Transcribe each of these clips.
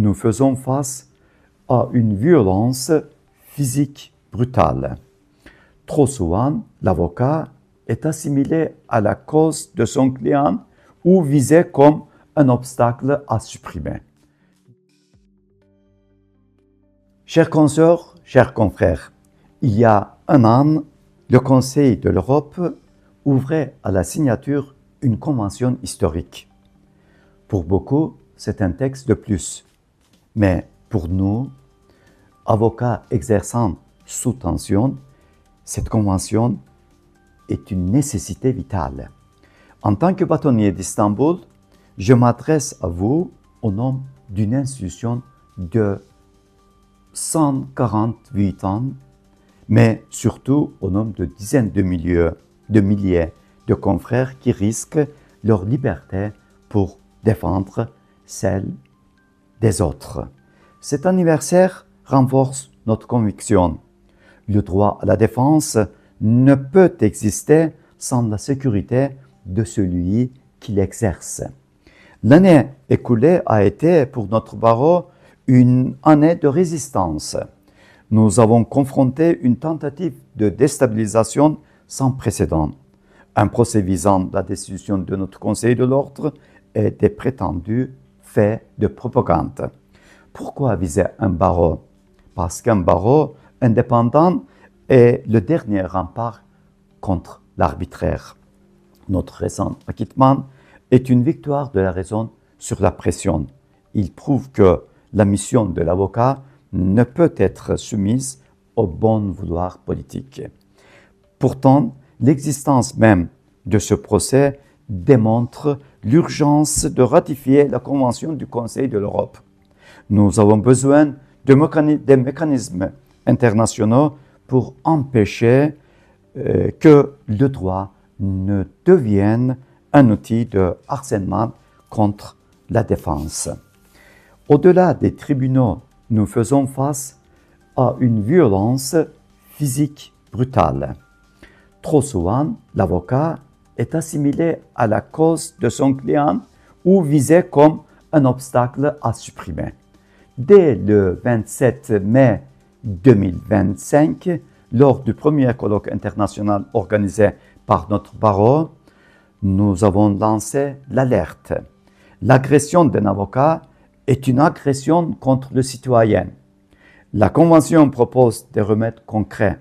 nous faisons face à une violence physique brutale. Trop souvent, l'avocat est assimilé à la cause de son client ou visé comme un obstacle à supprimer. Chers consoeurs, chers confrères, il y a un an, le Conseil de l'Europe ouvrait à la signature une convention historique. Pour beaucoup, c'est un texte de plus. Mais pour nous, avocats exerçant sous tension, cette convention est une nécessité vitale. En tant que bâtonnier d'Istanbul, je m'adresse à vous au nom d'une institution de 148 ans, mais surtout au nom de dizaines de milliers de confrères qui risquent leur liberté pour défendre celle des autres. Cet anniversaire renforce notre conviction. Le droit à la défense ne peut exister sans la sécurité de celui qui l'exerce. L'année écoulée a été pour notre barreau une année de résistance. Nous avons confronté une tentative de déstabilisation sans précédent, un procès visant la destitution de notre Conseil de l'Ordre et des prétendus faits de propagande. Pourquoi viser un barreau? Parce qu'un barreau indépendant est le dernier rempart contre l'arbitraire. Notre récent acquittement est une victoire de la raison sur la pression. Il prouve que la mission de l'avocat ne peut être soumise au bon vouloir politique. Pourtant, l'existence même de ce procès démontre l'urgence de ratifier la Convention du Conseil de l'Europe. Nous avons besoin de mécanismes internationaux pour empêcher que le droit ne devienne un outil de harcèlement contre la défense. Au-delà des tribunaux, nous faisons face à une violence physique brutale. Trop souvent, l'avocat est assimilé à la cause de son client ou visé comme un obstacle à supprimer. Dès le 27 mai 2025, lors du premier colloque international organisé par notre barreau, nous avons lancé l'alerte. L'agression d'un avocat est une agression contre le citoyen. La Convention propose des remèdes concrets.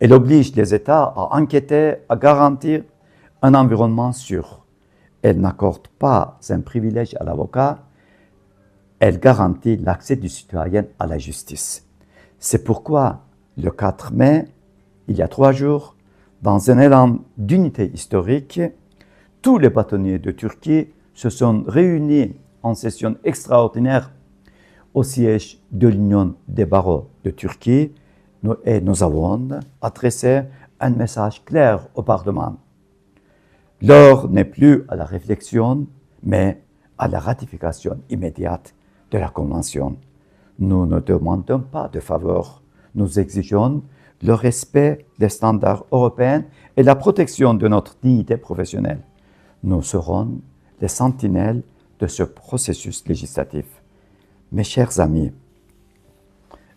Elle oblige les États à enquêter, à garantir un environnement sûr. Elle n'accorde pas un privilège à l'avocat, elle garantit l'accès du citoyen à la justice. C'est pourquoi, le 4 mai, il y a 3 jours, dans un élan d'unité historique, tous les bâtonniers de Turquie se sont réunis en session extraordinaire au siège de l'Union des barreaux de Turquie et nous avons adressé un message clair au Parlement. L'heure n'est plus à la réflexion, mais à la ratification immédiate de la Convention. Nous ne demandons pas de faveur, nous exigeons le respect des standards européens et la protection de notre dignité professionnelle. Nous serons les sentinelles de ce processus législatif. Mes chers amis,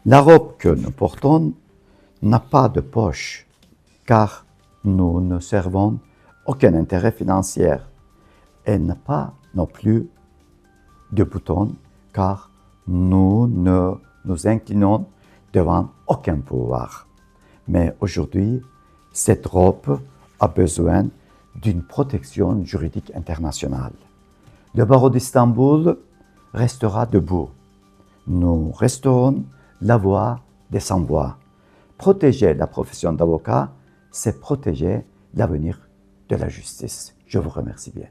la robe que nous portons n'a pas de poche, car nous ne servons aucun intérêt financier. Elle n'a pas non plus de boutons, car nous ne nous inclinons devant aucun pouvoir. Mais aujourd'hui, cette robe a besoin d'une protection juridique internationale. Le barreau d'Istanbul restera debout. Nous resterons la voix des sans-voix. Protéger la profession d'avocat, c'est protéger l'avenir de la justice. Je vous remercie bien.